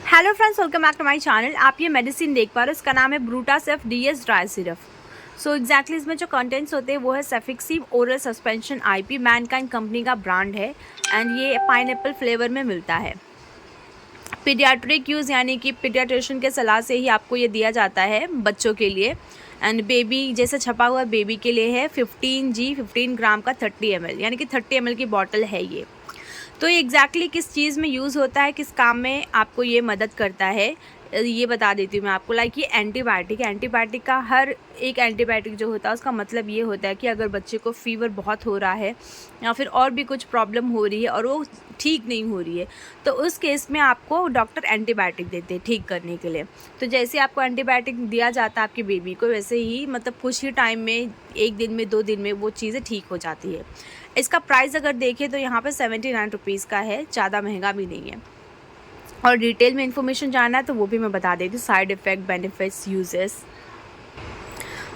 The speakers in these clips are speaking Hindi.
Hello friends, welcome back to my channel. आप ये मेडिसिन देख पा रहे हो, इसका नाम है Brutacef DS dry syrup. So exactly इसमें जो कंटेंट्स होते हैं वो है cefixime oral suspension IP, Mankind company का ब्रांड है एंड ये पाइनएप्पल फ्लेवर में मिलता है। पीडियाट्रिक यूज़ यानी कि पीडियाट्रिशियन के सलाह से ही आपको ये दिया जाता है बच्चों के लिए। एंड बेबी जैसे छपा हुआ बेबी के लिए है 15 ग्राम का 30 ml, यानी कि 30 ml की बॉटल है ये। तो ये एग्जैक्टली किस चीज़ में यूज़ होता है, किस काम में आपको ये मदद करता है, ये बता देती हूँ मैं आपको। लाइक ये एंटीबायोटिक है। एंटीबायोटिक का हर एक एंटीबायोटिक जो होता है उसका मतलब ये होता है कि अगर बच्चे को फीवर बहुत हो रहा है या फिर और भी कुछ प्रॉब्लम हो रही है और वो ठीक नहीं हो रही है, तो उस केस में आपको डॉक्टर एंटीबायोटिक देते हैं ठीक करने के लिए। तो जैसे आपको एंटीबायोटिक दिया जाता है आपके बेबी को, वैसे ही मतलब कुछ ही टाइम में, 1 दिन में 2 दिन में वो चीज़ें ठीक हो जाती है। इसका प्राइस अगर देखें तो यहाँ पर 79 रुपीज़ का है, ज़्यादा महंगा भी नहीं है। और डिटेल में इन्फॉर्मेशन जानना है तो वो भी मैं बता देती हूँ, साइड इफ़ेक्ट, बेनिफिट्स, यूजेस।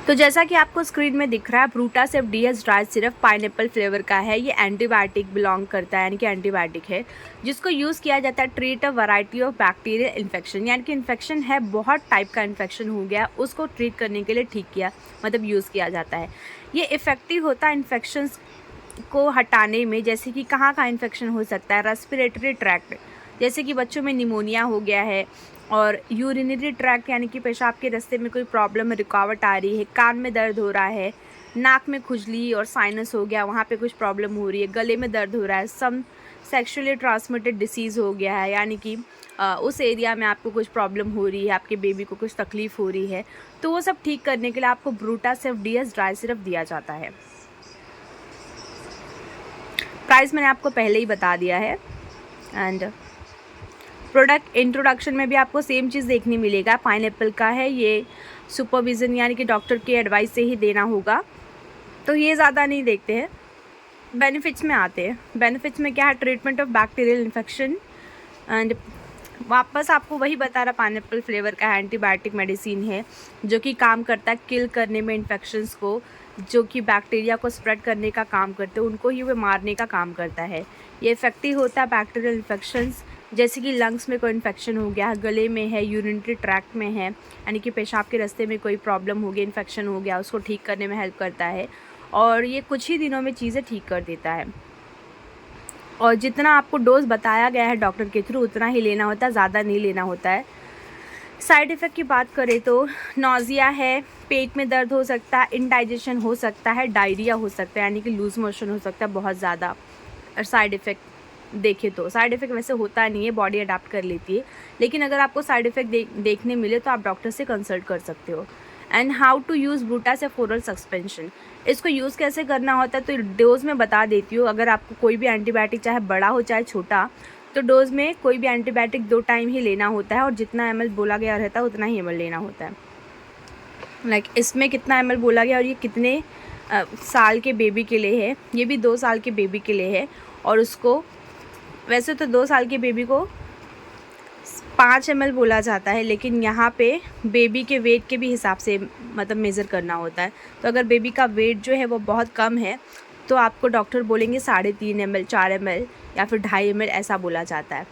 तो जैसा कि आपको स्क्रीन में दिख रहा है, Brutacef DS dry syrup pineapple flavour का है। ये एंटीबायोटिक बिलोंग करता है, यानी कि एंटीबायोटिक है जिसको यूज़ किया जाता है treat a variety of bacterial infection, यानी कि इन्फेक्शन है, बहुत टाइप का इन्फेक्शन हो गया, उसको ट्रीट करने के लिए ठीक किया मतलब यूज़ किया जाता है। ये इफ़ेक्टिव होता है इन्फेक्शंस को हटाने में। जैसे कि कहाँ कहाँ इन्फेक्शन हो सकता है, रेस्पिरेटरी ट्रैक्ट, जैसे कि बच्चों में निमोनिया हो गया है, और यूरिनरी ट्रैक्ट यानी कि पेशाब के रास्ते में कोई प्रॉब्लम, रुकावट आ रही है, कान में दर्द हो रहा है, नाक में खुजली और साइनस हो गया, वहाँ पे कुछ प्रॉब्लम हो रही है, गले में दर्द हो रहा है, सम सेक्सुअली ट्रांसमिटेड डिसीज़ हो गया है, यानी कि उस एरिया में आपको कुछ प्रॉब्लम हो रही है, आपके बेबी को कुछ तकलीफ़ हो रही है, तो वो सब ठीक करने के लिए आपको ब्रूटासेफ डीएस ड्राई सिरप दिया जाता है। प्राइस मैंने आपको पहले ही बता दिया है। एंड प्रोडक्ट इंट्रोडक्शन में भी आपको सेम चीज़ देखने मिलेगा, पाइनएप्पल का है ये, सुपरविज़न यानी कि डॉक्टर के एडवाइस से ही देना होगा, तो ये ज़्यादा नहीं देखते हैं। बेनिफिट्स में आते हैं। बेनिफिट्स में क्या है, treatment of bacterial infection, and वापस आपको वही बता रहा, पाइनएप्पल फ्लेवर का एंटीबायोटिक मेडिसिन है जो कि काम करता है किल करने में इन्फेक्शंस को, जो कि बैक्टीरिया को स्प्रेड करने का काम करते हैं, उनको ही वो मारने का काम करता है। ये इफेक्टिव होता है बैक्टीरियल इन्फेक्शंस, जैसे कि लंग्स में कोई इन्फेक्शन हो गया, गले में है, यूरिनरी ट्रैक्ट में है, यानी कि पेशाब के रास्ते में कोई प्रॉब्लम हो गई, इन्फेक्शन हो गया, उसको ठीक करने में हेल्प करता है। और ये कुछ ही दिनों में चीज़ें ठीक कर देता है। और जितना आपको डोज बताया गया है डॉक्टर के थ्रू उतना ही लेना होता है, ज़्यादा नहीं लेना होता है। साइड इफ़ेक्ट की बात करें तो नौजिया है, पेट में दर्द हो सकता है, इनडाइजेशन हो सकता है, डायरिया हो सकता है, यानी कि लूज़ मोशन हो सकता है बहुत ज़्यादा। और साइड इफ़ेक्ट देखें तो साइड इफ़ेक्ट वैसे होता नहीं है, बॉडी अडाप्ट कर लेती है, लेकिन अगर आपको साइड इफ़ेक्ट देखने मिले तो आप डॉक्टर से कंसल्ट कर सकते हो। And how to use Brutacef oral suspension, इसको यूज़ कैसे करना होता है तो डोज़ में बता देती हूँ। अगर आपको कोई भी एंटीबायोटिक चाहे बड़ा हो चाहे छोटा, तो डोज़ में कोई भी एंटीबायोटिक 2 टाइम ही लेना होता है, और जितना ml बोला गया रहता है उतना ही ml लेना होता है। लाइक इसमें कितना ml बोला गया और ये कितने साल के बेबी के लिए है, ये भी 2 साल के बेबी के लिए है। और उसको वैसे तो 2 साल के बेबी को 5 ml बोला जाता है, लेकिन यहाँ पे बेबी के वेट के भी हिसाब से मतलब मेज़र करना होता है। तो अगर बेबी का वेट जो है वो बहुत कम है तो आपको डॉक्टर बोलेंगे 3.5 ml, 4 ml या फिर 2.5 ml ऐसा बोला जाता है।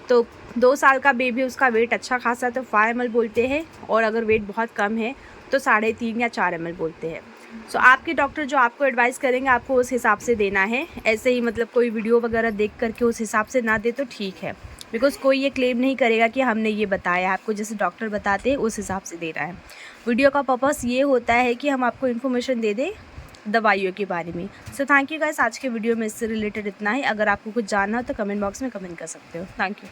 तो 2 साल का बेबी, उसका वेट अच्छा खासा तो 5 ml बोलते हैं, और अगर वेट बहुत कम है तो 3.5 या 4 ml बोलते हैं। सो आपके डॉक्टर जो आपको एडवाइस करेंगे आपको उस हिसाब से देना है। ऐसे ही मतलब कोई वीडियो वगैरह देख करके उस हिसाब से ना दे तो ठीक है, बिकॉज़ कोई ये क्लेम नहीं करेगा कि हमने ये बताया, आपको जैसे डॉक्टर बताते हैं उस हिसाब से देना है। वीडियो का पर्पस ये होता है कि हम आपको इन्फॉर्मेशन दे दें दवाइयों के बारे में। सो थैंक यू गाइस, आज के वीडियो में इससे रिलेटेड इतना ही। अगर आपको कुछ जानना हो तो कमेंट बॉक्स में कमेंट कर सकते हो। Thank you.